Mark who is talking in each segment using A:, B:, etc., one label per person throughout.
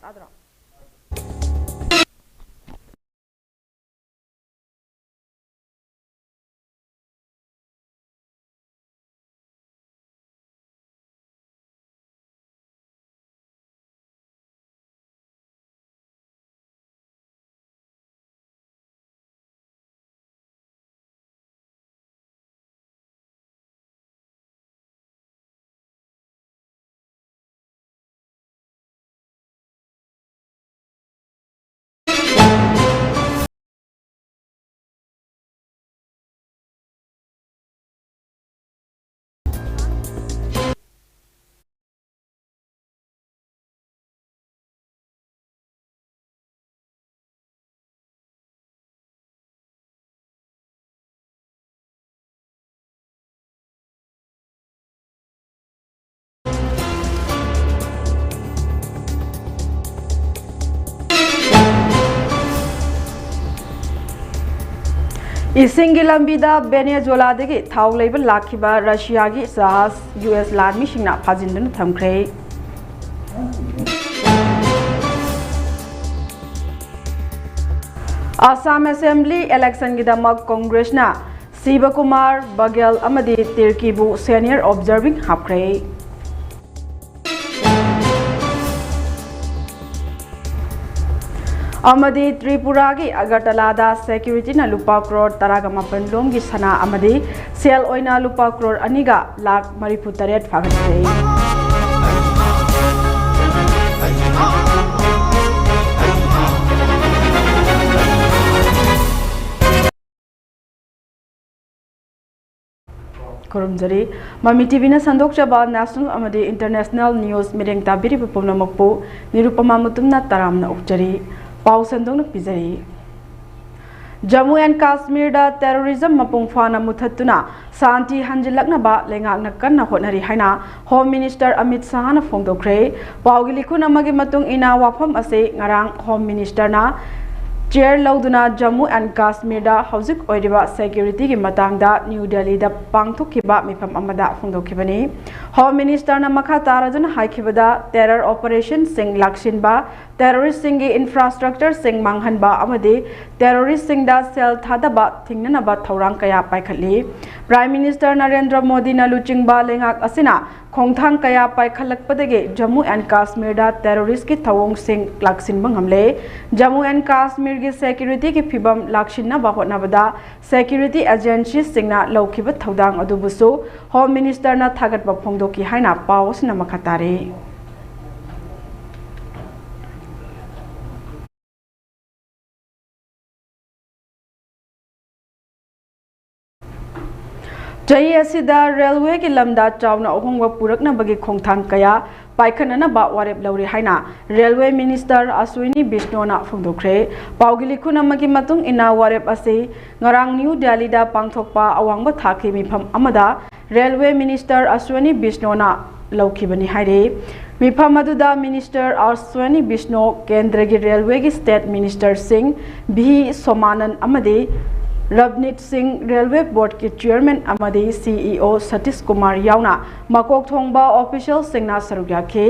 A: Tadra. इसिंगी लंबीदा वेनेजुएलादगी थाव लेबा लाखिबा रशियागी जहाज US लानमिसिंगना फाजिनदुना थमख्रे आसाम असेंबली इलेक्शन गिदमक कांग्रेसना शिवकुमार बघेल अमदी तिर्कीबु सीनियर ऑब्जर्विंग हापख्रे अमदी त्रिपुरा की अगरतलादा सेक्यूरिटी ना लुपा करोड़ तरागा मापन लोम की सना अमदी सेल ओइना लुपा करोड़ अनिगा लाख मरीफु तरेट फागत्रे खुरुमजरी ममी टीवी ना संदोकचबा नेशनल अमदी इंटरनेशनल न्यूज मिरेंग ताबिरी पुपमनमकपु निरुपमा मुतुमना तरामना उपजरी पाउ संदोंग पिजरी जम्मू एंड कश्मीर दा टेररिज्म मपुंग फाना मुथत्तुना शांति हंजिलकनबा लेंगाकना कन्ना होटनरी हाइना होम मिनिस्टर अमित शाह ना फोंदोख्रे पाउगी लिखुन अमगी मतुंग इना वाफम असे ngarang होम मिनिस्टर ना चेयर लौदुना जम्मू एंड कश्मीर दा हौजिक ओइरिबा सिक्योरिटी की मतंगदा न्यू दिल्ली दा पांगथोखिबा मिफम अमदा फोंदोखिबनी होम मिनिस्टर ना मखा ताराजुना हाइखिबदा टेरर ऑपरेशन सिंग लक्सिनबा टेररिस्ट सिंग की इंफ्रास्ट्रक्चर सिंग मांगहनबा अमदि टेररिस्ट सिंग दा सेल थादबा थिंगनबा थौरांग कया पाइखली प्राइम मिनिस्टर नरेंद्र मोदी ना लुचिंगबा लेंगाक असिना खोंगथांग कया पाइखलकपदगे जम्मू एंड कश्मीर दा टेररिस्ट की थवोंग सिंग लक्सिनबा ngamle जम्मू एंड कश्मीर की सिक्योरिटी की फिबम लक्सिनबा होटनबदा सिक्योरिटी एजेंसी सिंगना लौखिबा थौदांग अदुबुसु होम मिनिस्टर ना थागतबा फोंदोकी हाइना पावसना मखतारे चही असिदा रेलवे की लमदा चावना अहोंगवा पुरकनबगी खोंगथांग कया पाइखननबा वारेप लौरी हाइना रेलवे मिनिस्टर अश्विनी बिष्णोना फोंदोख्रे पाउगी लिखुन अमगी मतुंग इना वारेप असे ngarang न्यू दिल्ली दा पांगथोकपा अवांगबा थाखि मिफम अमदा रेलवे मिनिस्टर अश्विनी बिष्णोना लौखिबनी हाइरे मिफम अदुदा मिनिस्टर अश्विनी बिष्णो केंद्र की रेलवे की स्टेट मिनिस्टर सिंह भी सोमानंद अमदे रवनीत सिंह रेलवे बोर्ड के चेयरमैन अमदी CEO सतीश कुमार यावना मकोक थोंगबा ऑफिशियल सिंगना सरुक याखे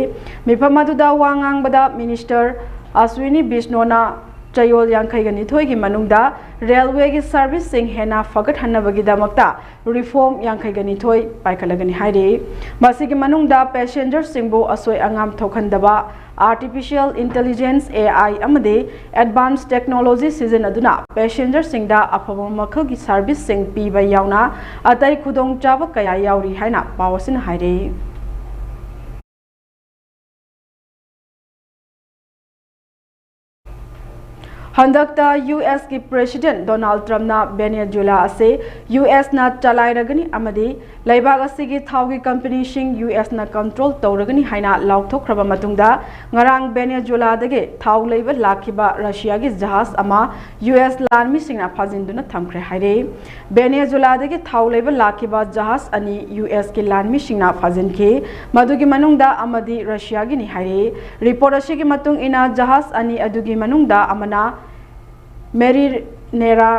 A: मिफम अदुदा वांगांगबदा मिनिस्टर अश्विनी बिष्णोना चयोल यांखैगनी थोइगी मनुंगदा रेलवे की सर्विस सिंग हेना फगत हन्नबगीदमक्ता रिफॉर्म यांखैगनी थोइ पाइखलगनी हाइरे मसिगी मनुंगदा पैसेंजर सिंगबो असोय अंगाम थोखनदबा आर्टिफिशियल इंटेलिजेंस AI अमदे एडवांस टेक्नोलॉजी सीजन अदुना पैसेंजर सिंगदा अफबो मखल की सर्विस सिंग पीबा यावना अतै खुदोंग चाबा कया यावरी हाइना पावसिन हाइरे हंदकता US की प्रेसिडेंट डोनाल्ड ट्रम्प ना वेनेजुएला से US ना चलाइरगनी अमदी लैबाग असिगी थाउगी कंपनी सिंग US ना कंट्रोल तौरगनी हाइना लाउथोखरबा मतुंगदा ngarang वेनेजुएला दगे थाउ लैबा लाखिबा रशिया की जहाज अमा US लानमी सिंगना फाजिनदुना थमख्रे हाइरे वेनेजुएला दगे थाउ लैबा लाखिबा जहाज अनि US की लानमी सिंगना फाजिनखे मदुगी मनुंगदा अमदी रशिया की नि हाइरे रिपोर्ट असिगी मतुंग इना जहाज अनि अदुगी मनुंगदा अमना मेरी नेरा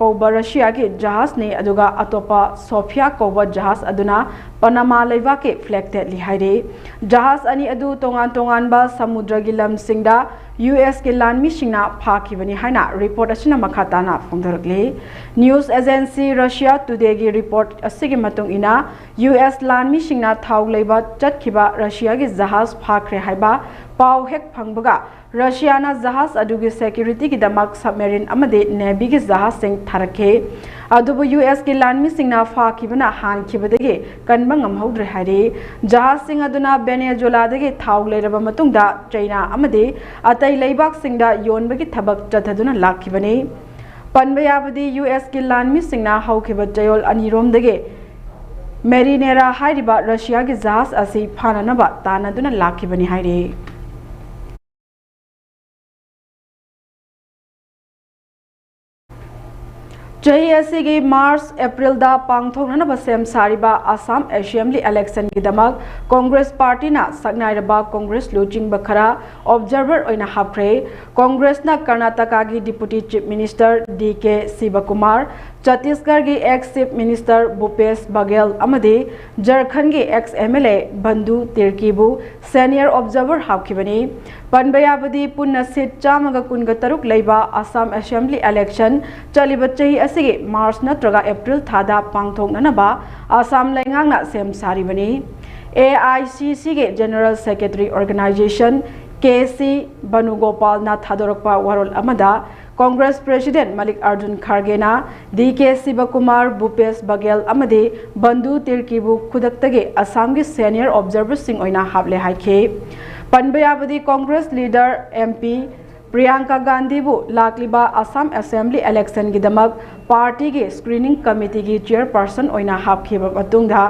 A: कौबा रशिया के जहाज ने अदुगा अतोपा सोफिया कौबा जहाज अदुना पनामा लेवा के फ्लैग टेटली हाइरे जहाज अनि अदु तोंगान तोंगान बा समुद्र की लम सिंगदा US के लानमी सिंगना फाखिबनी हाइना रिपोर्ट असिना मखाताना फोंदरगले न्यूज़ एजेंसी रशिया टुडे की रिपोर्ट असिगे मतुंग इना US लानमी सिंगना थाउ लेबा चटखिबा रशिया की जहाज फाखरे हाइबा पाव हेक फंगबगा रशियाना जहाज अदुगी सिक्योरिटी की दमक सबमरीन अमदे नेवी की जहाज सिंग थारखे अदुबु US की लानमी सिंगना फाखिबना हानखिबदगे कनबा ngamhौद्रे हाइरे जहाज सिंग अदुना वेनेजुएलादगे थाउ लेरबा मतुंगदा चाइना अमदे अतै लैबाक सिंगदा योनबगी थबक चथदुना लाखिबने पनबे याबदी US की लानमी सिंगना हौखिबा चयोल अनिरोमदगे मेरिनेरा हाइरिबा रशिया की जहाज असि फाननबा तानदुना लाखिबने हाइरे चही असिगी मार्च अप्रैल दा पांगथोंगनबा सेम सारिबा आसाम असेंबली इलेक्शन की दमक कांग्रेस पार्टी ना सकनाइरबा कांग्रेस लुचिंग बखरा ऑब्जर्वर ओइना हाफ्रे कांग्रेस ना कर्नाटका की deputy chief minister DK Shivakumar Chhattisgarh की ex chief minister Bhupesh Baghel अमदे झारखंड की एक्स MLA बंधु तिर्कीबु सीनियर ऑब्जर्वर हाफखिबनी पनबयाबदी पुन्ना सीट चामगा कुनगा तरुक लेबा आसाम असेंबली इलेक्शन चलिबा चही असिगे मार्च नत्रगा अप्रैल थादा पांगथोंगनबा आसाम लैंगांगना सेम सारिबनी AICC के general secretary organisation KC Venugopal ना थादोरकपा वारोल अमदा कांग्रेस प्रेसिडेंट मल्लिकार्जुन खड़गे ना DK शिवकुमार भूपेश बघेल अमदे बंधु तिर्कीबु खुदक्तगे असम के सीनियर ऑब्जर्वर सिंह ओइना हाबले हाइखे पनबयाबदी कांग्रेस लीडर MP प्रियंका गांधीबु लाकलिबा असम असेंबली इलेक्शन की दमक पार्टी के स्क्रीनिंग कमिटी की चेयरपर्सन ओइना हाबखिबा मतुंगदा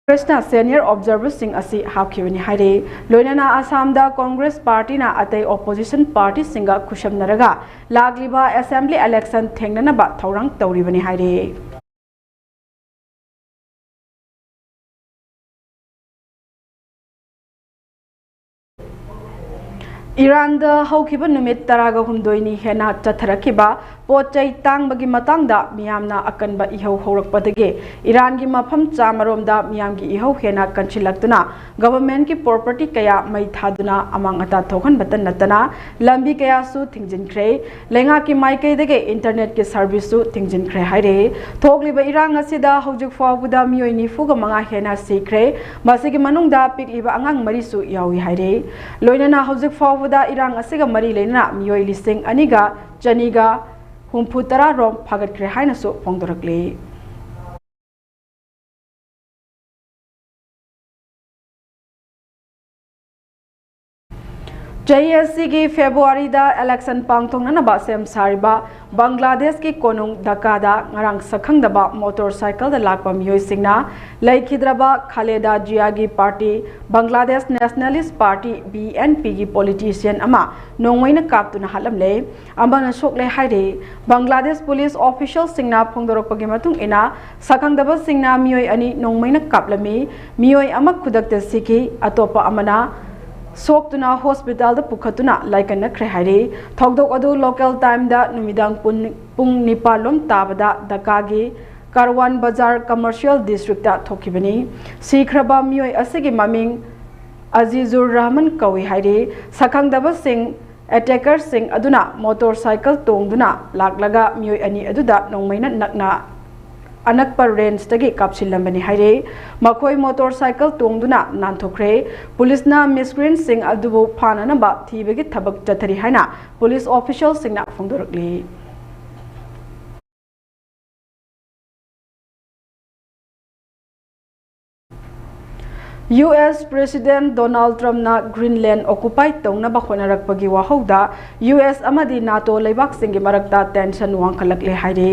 A: कांग्रेसना सीनियर ऑब्जर्वर सिंह असी हाबखिबनी हाइरे लोइनाना आसामदा कांग्रेस पार्टी ना अतै ऑपोजिशन पार्टी सिंगा खुशमनरगा लाकलिबा असेंबली इलेक्शन थेंगनबा थौरंग तौरिबनी हाइरे ईरान हौखिबा नुमित तरागा हुमदोइनी हेना चथरखिबा पोचै तांगबगी मतंगदा मियामना अकनबा इहौ हौरकपदगे ईरान की मफम चामरोमदा मियाम की इहौ हेना कंचिलक्तुना गवर्नमेंट की प्रॉपर्टी कया मई थादुना अमांग अता थोखन बतन नतना लंबी कया सु थिंगजिनख्रे लेंगा की माइकैदगे इंटरनेट के सर्विस सु थिंगजिनख्रे हाइरे थोगलिबा ईरान असिदा हौजुक फावबुदा मियोय निफुगा मंगा हेना सिख्रे मसिगी मनुंगदा पिकलिबा अंगांग मरिसु यावी हाइरे लोइनाना हौजुक फावबुदा ईरान असिगा मरी लेना मियोय लिसिंग अनिगा चनिगा हुम्फु तरा रोम फागतख्रे हाइनसु फोंदोरकले JSC की फेब्रुआरी दा इलेक्शन पांगथोंगनबा सेम सारिबा बांग्लादेश की कोनुंग ढाकादा ngarang sakhangdaba motorcycle da lakpa miyoi singna laikhidraba Khaleda Jia की party Bangladesh nationalist party BNP की पॉलिटिशियन अमा नोंगमैना कापतुना हालमले अमाना सोकले हाइरे बांग्लादेश पुलिस ऑफिशियल सिंगना फोंदोरकपगी मतुंग इना sakhangdaba सिंगना मियोय अनि नोंगमैना कापलमी मियोय अमा खुदक्ते सिखि अतोपा अमना सोक्तुना हॉस्पिटल दा पुखतुना लाइकन ख्रे हाइरे थौदोक अदु लोकल टाइम दा नुमिदांग पुंग निपालोम ताबदा दकागी कारवान बाजार कमर्शियल डिस्ट्रिक्ट दा थोखिबनी सिख्रबा मियोय असिगी ममिंग अजीजुर रहमान कवि हाइरे सखंगदबा सिंह अटैकर सिंह अदुना मोटरसाइकिल तोंगदुना लाकलगा मियोय अनि अदुदा नोंमैना नकना अनकपा रेंज तगी कापसिलंबनी हाइरे मखोय मोटरसाइकिल तोंगदुना नानथोख्रे पुलिसना मिसक्रेंट सिंह अदुबो फाननबा थीबगी थबक चथरी हाइना पुलिस ऑफिशियल सिंगना फोंदोरकली US President Donald Trump na Greenland occupy तौनबा होनरकपगी वाहौदा US अमदी NATO लेबाक सिंगी मरकता टेंशन वांखलकले हाइरे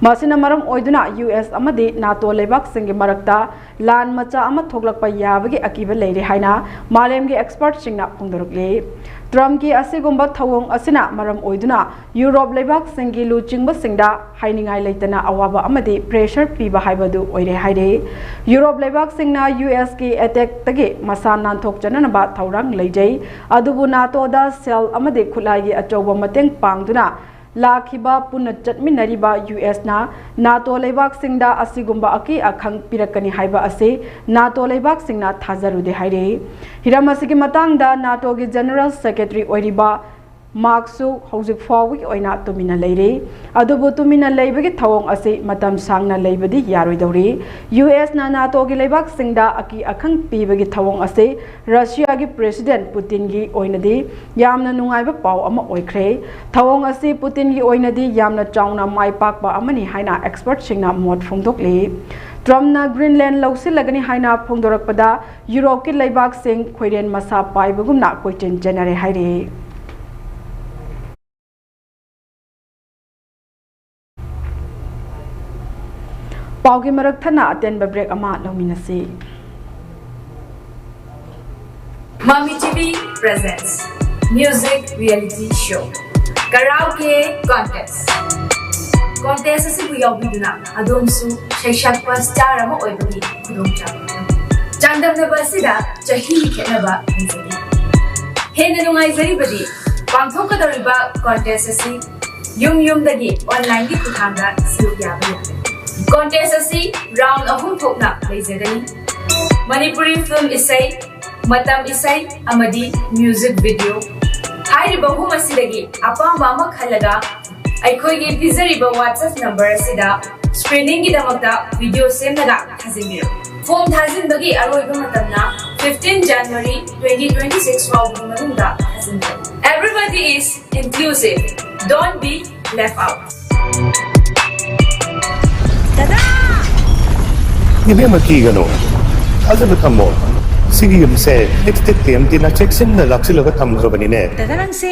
A: मसिना मरम ओइदुना US अमदी NATO लेबाक सिंगी मरकता लान मचा अमा थोकलकपा याबगी अकीबा लेरे हाइना मालेमगी एक्सपर्ट सिंगना फोंदोरकले ट्रम्प की असिगुंबा थवोंग असिना मरम ओइदुना यूरोप लेबाक सिंगी लुचिंगबा सिंगदा हाइनिंगाय लेतना अवाबा अमदी प्रेशर पीबा हाइबदु ओइरे हाइरे यूरोप लेबाक सिंगना US की अटैक तगे मसा नानथोक चननबा थौरंग लेजै अदुबु नातो दा सेल अमदी खुलागी अचौबा मतेंग पांगदुना लाखिबा पुनः चटमिनरिबा US ना NATO लेबाक सिंगदा असिगुंबा अकी अखंग पिरकनी हाइबा असे NATO लेबाक सिंगना थाजरुदे हाइरे हिरम असिगे मतंगदा NATO गे जनरल सेक्रेटरी ओइरिबा मार्क्सु हौजिक फाउगी ओइना तुमिना लेरे अदुबु तुमिना लेबगे थवोंग असे मतम सांगना लेबदी यारोइदौरी US ना NATO गे लेबाक सिंगदा अकी अखंग पीबगे थवोंग असे रशिया गे प्रेसिडेंट पुतिन गी ओइनदी यामना नुंगाइबा पाव अमा ओइख्रे थवोंग असे पुतिन गी ओइनदी यामना चाउना माइपाकबा अमनी हाइना एक्सपर्ट सिंगना मोट फोंदोकले ट्रम्पना ग्रीनलैंड लौसिलगनी हाइना फोंदोरकपदा यूरोप के लेबाक सिंग खोइरेन मसा पाइबगुमना कोइचेन जेनरे हाइरे पाउगी मरक थना अटेन ब्रेक अमा लौमिनसी
B: MAMI TV presents music reality show karaoke contest asibu yawbiduna adomsu shaishakpa star ama oibagi khudongcha chandamnaba asida chahi khenaba nizari hena nungai zaribadi pangthokadariba contest asi yum dagi online gi kuthanga siluk yaba contest asi round ahum thokna leizagani Manipuri film isai matam isai amadi music video hairiba hum asidagi apamba ama khalaga aikhoigi pizariba WhatsApp number asida screening gi damakta video semnaga thazimiro form thazinbagi aroiba matamna 15 January 2026 fawgi manungda thazimiro everybody is inclusive don't be left out
C: Ibe makigano azab thammo sigiyum se extempti na checksin na laksilaga thamgrabani ne
D: dadarang se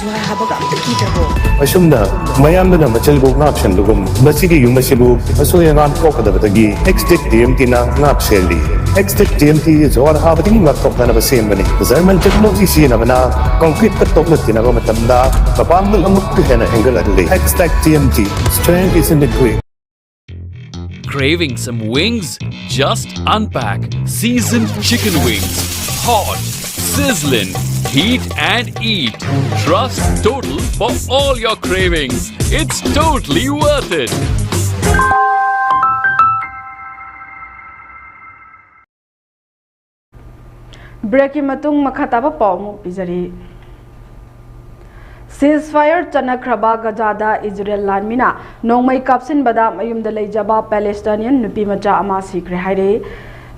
D: juha habaga amta kitabo
C: asumna mayamna na machalbo ngapshan dugum masigi yumasibu asoyangan kokadabagi extempti na ngapseli extempti jor habati ngakokna na basembani zarmal technology sina bana concrete ka tokna tina ba matamda kapamul amuk hena hengaladli extempti strength is in the quick.
E: Craving some wings? Just unpack seasoned chicken wings. Hot, sizzling, heat and eat. Trust Total for all your cravings. It's totally worth it.
A: Breaking मतुंग मखाताबा पावमु पिजरी Ceasefire Chanakraba Gazada Israel Lanmina Nongmai Kapsin Bada Mayum the Lejaba Palestinian Nupi Macha Ama Sikre Haire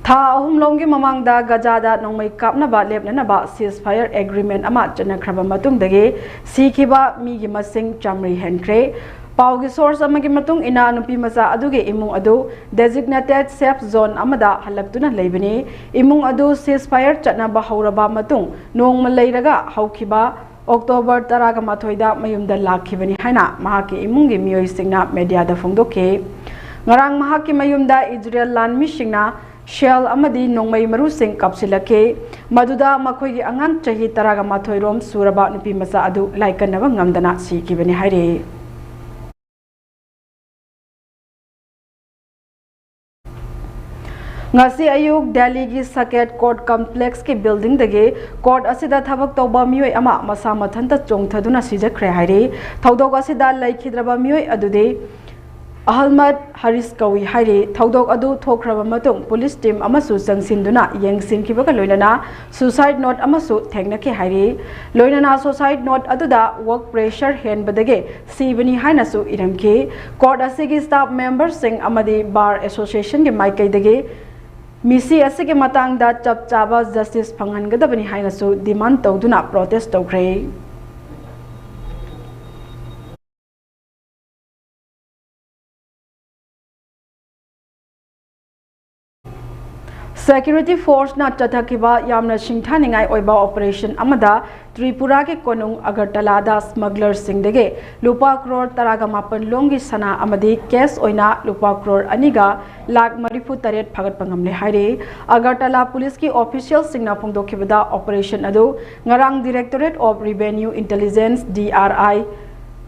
A: Tha Ahum Longi Mamangda Gazada Nongmai Kapna Ba Lebna Ba Ceasefire Agreement Ama Chanakraba Matung Dage Sikiba Migi Masing Chamri Henkre Paugi source amagi matung ina nupi maza aduge imung adu designated safe zone amada halaktuna leibani imung adu ceasefire chatna ba hauraba matung nongma leiraga haukiba October 18 mayumda lakhibani haina mahaki imungi miyoi singna media da phongdoke ngarang mahaki mayumda Israel lan mishingna shell amadi nongmai maru sing kapsilake maduda makhoigi angan chahi 18 rom suraba nupi masa adu laikanaba ngamdana sikibani haire ngasi ayuk Delhi gi Saket Court Complex ki building dage court asida thabak tawba mioi ama masa mathanta chongthaduna sijakre haire thaudok asida laikhidraba mioi adude Ahmad Haris Kawi haire thaudok adu thokraba matung police team amasu changsinduna yengsin kibaga loinana suicide note amasu thengnake haire loinana suicide note aduda work pressure hen badage sibani haina su iramke court asigi staff members sing amadi bar association ge maikai dage Misi asige matang da chap chaba justice phangan gadabani haina su demand tawduna protest tawkre Security force na chathakiba yamna singthaningai oiba operation amada Tripura ke konung Agartala da smuggler singdege lupa crore taraga mapan longi sana amadi case oina lupa crore aniga lakh marifu taret phagat pangamle haire Agartala police ki official singna phongdokhibada operation adu ngarang Directorate of Revenue Intelligence DRI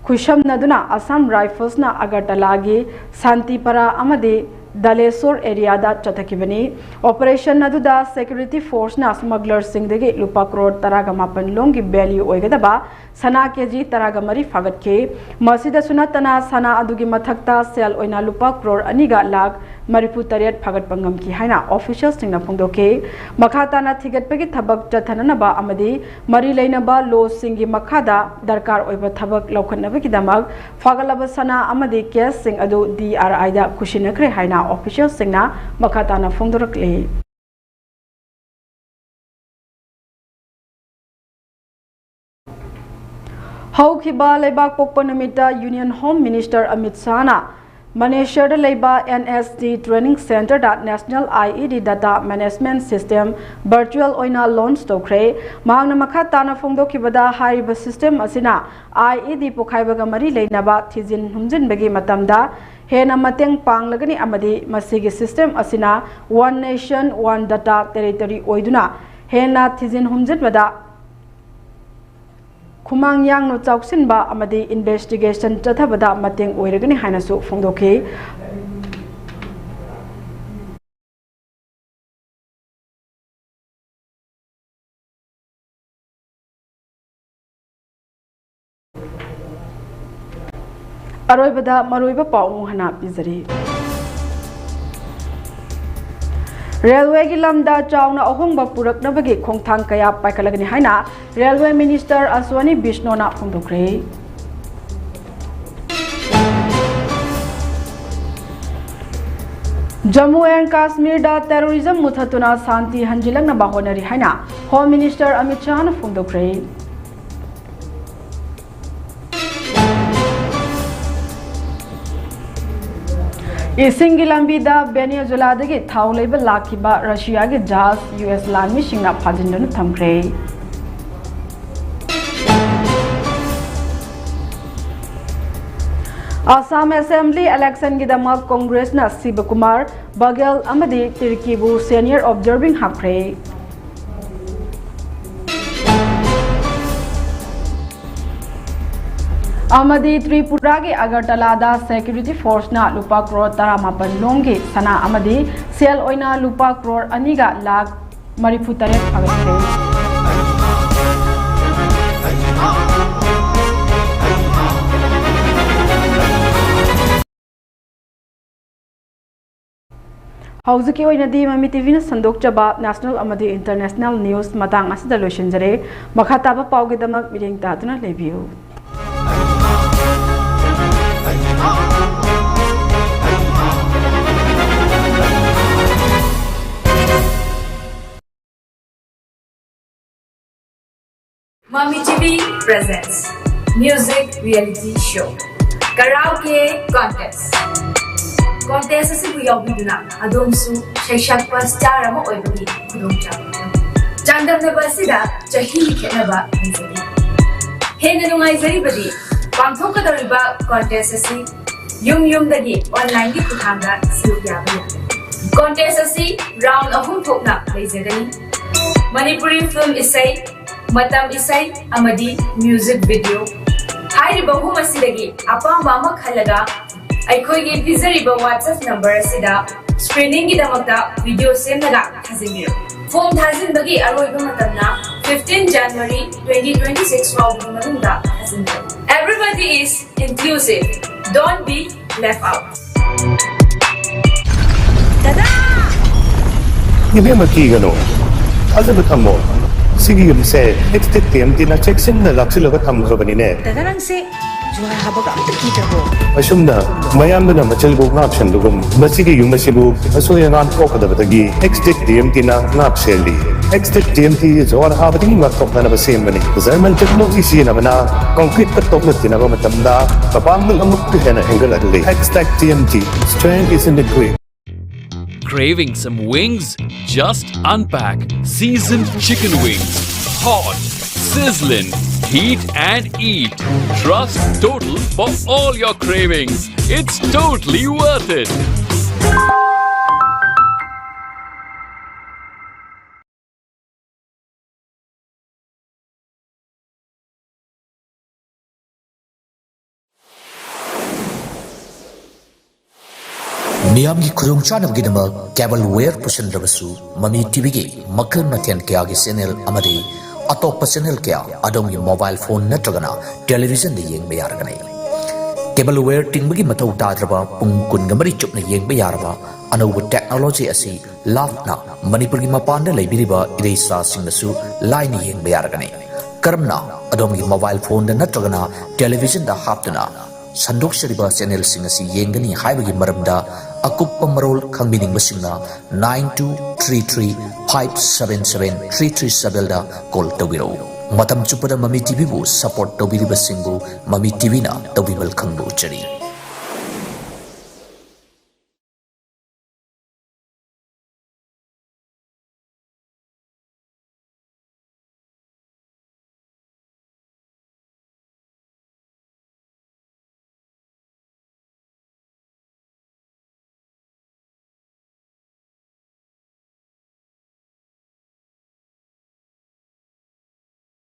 A: Khusham naduna Assam Rifles na Agartala gi Santipara amadi Dalesur area da chatakibani operation aduda security force na smugglers singdagi lupa crore taraga mapan longi value oigadaba sana kg taraga mari fagat ke masida sunatana sana adugi mathakta sel oina lupa crore aniga lag maripu tariat fagat pangam ki haina officials singna phongdoke makhata na thigat pegi thabak chathanana ba amadi mari leina ba law singi makhada darkar oiba thabak laukhanna ki damak fagalaba sana amadi case sing adu DRI da kushinakre haina officials singna makhata na phongdorakle Haukiba Laibak Pokpanamita Union Home Minister Amit Sana Manesher Laiba NSD Training Center that National IED Data Management System Virtual Oina Launch Tokre Magna Makatana Fongdo Kibada Hariba System Asina IED Pokaibaga Mari Lainaba Tizin Humjin Begi Matamda Hena Mateng Pang Lagani Amadi Masigi System Asina One Nation One Data Territory Oiduna Hena Tizin Humjin Bada Kumang yang no chauksin ba amadi investigation chathabada mateng oiragani hainasu phongdoke aroibada maroiba paung hana pizari Railway ki lamda chawna ahongba puraknabagi khongthang kaya paikalagani haina Railway Minister Aswani Bishnona phongdokre Jammu and Kashmir da terrorism muthatuna santi hanjilangna bahonari haina Home Minister Amit Shah na phongdokre Isingi lambida Venezuela dagi thau leiba lakiba Russia gi jahaz US land mi singna phajindana thamkre Assam Assembly election gi damak Congress na Siva Kumar Baghel amadi Tirkibu senior observing hapkre Amadi Tripura ke Agartala da security force na lupa crore taramapan longi sana amadi sel oina lupa crore aniga lag marifu tare phagatre Hauzuki oina di MAMI TV na sandok chaba national amadi international news matang asida loishinjare makhata ba pauge damak mireng ta tuna lebiu
B: MITvPRIMETIMEenglishnews presents music reality show karaoke contest asibu yaubiduna adomsu shaishakpa star ama oibagi khudongchaba changdamnaba asida chahi khenaba nizari hena nungaizaribadi pangthokadariba contest asi yumdagi online gi kuthanga silupyaba contest asi round ahum thokna leizagani Manipuri film isai Matam isai amadi music video hairiba hum asidagi apamba ama khalaga aikhoigi pizariba WhatsApp number asida screening gi damakta video semnaga thazimiro form thazinbagi aroiba matamna 15 January 2026 fawgi manungda thazimiro everybody is inclusive don't be left out
D: Dada!
C: Ibe makigano azaba thammo Sigi yumse exit TMT na checksin na laksilaga thamkhrabani ne
D: Dada nang se juara habaga amta kitrabo
C: Asumna mayamna machalbog na option dugum masigi yumasibu asoya nan kokadabagi exit TMT na napseli exit TMT jawar habati matok na basembani German technology si na bana concrete katok na tinaga matamda papamul amuk hena engaladli exit TMT strength is in the grip
E: Craving some wings? Just unpack seasoned chicken wings. Hot, sizzling, heat and eat. Trust Total for all your cravings. It's totally worth it.
F: ꯃꯤꯌꯥꯝꯒꯤ ꯈꯨꯗꯣꯡꯆꯥꯅꯕꯒꯤꯗꯃꯛ cable wire ꯄꯨꯁꯤꯟꯗ꯭ꯔꯕꯁꯨ ꯃꯃꯤ ꯇꯤꯚꯤꯒꯤ ꯃꯈꯜ ꯃꯊꯦꯜ ꯀꯌꯥꯒꯤ channel ꯑꯃꯗꯤ ꯑꯇꯣꯞꯄ channel ꯀꯌꯥ ꯑꯗꯣꯝꯒꯤ mobile phone ꯅꯠꯇ꯭ꯔꯒꯅ ꯇꯦꯂꯤꯚꯤꯖꯟꯗ ꯌꯦꯡꯕ ꯌꯥꯔꯒꯅꯤ ꯀꯦꯕꯜ ꯋꯦꯌꯔ ꯇꯤꯡꯕꯒꯤ ꯃꯊꯧ ꯇꯥꯗ꯭ꯔꯕ ꯄꯨꯡ 24 ꯆꯨꯞꯅ ꯌꯦꯡꯕ ꯌꯥꯔꯕ ꯑꯅꯧꯕ ꯇꯦꯛꯅꯣꯂꯣꯖꯤ ꯑꯁꯤ ꯂꯥꯞꯅ ꯃꯅꯤꯄꯨꯔꯒꯤ ꯃꯄꯥꯟꯗ ꯂꯩꯕꯤꯔꯤꯕ ꯏꯔꯩꯆꯥꯁꯤꯡꯅꯁꯨ ꯂꯥꯏꯅ ꯌꯦꯡꯕ ꯌꯥꯔꯒꯅꯤ ꯀꯔꯝꯅ ꯑꯗꯣꯝꯒꯤ ꯃꯣꯕꯥꯏꯜ ꯐꯣꯟꯗ ꯅꯠꯇ꯭ꯔꯒꯅ ꯇꯦꯂꯤꯚꯤꯖꯟꯗ ꯍꯥꯞꯇꯨꯅ ꯁꯟꯗꯣꯛꯆꯔꯤꯕ ꯆꯦꯅꯦꯜꯁꯤꯡ ꯑꯁꯤ ꯌꯦꯡꯒꯅꯤ ꯍꯥꯏꯕꯒꯤ ꯃꯔꯝꯗ ꯑꯀꯨꯞꯄ ꯃꯔꯣꯜ ꯈꯪꯕꯤꯅꯤꯡꯕꯁꯤꯡꯅ 9233577337 ꯗ ꯀꯣꯜ ꯇꯧꯕꯤꯔꯛꯎ ꯃꯇꯝ ꯆꯨꯞꯄꯗ ꯃꯃꯤ ꯇꯤꯚꯤꯕꯨ ꯁꯄꯣꯔꯠ ꯇꯧꯕꯤꯔꯤꯕꯁꯤꯡꯕꯨ ꯃꯃꯤ ꯇꯤꯚꯤꯅ ꯇꯧꯕꯤꯃꯜ ꯈꯪꯕ ꯎꯠꯆꯔꯤ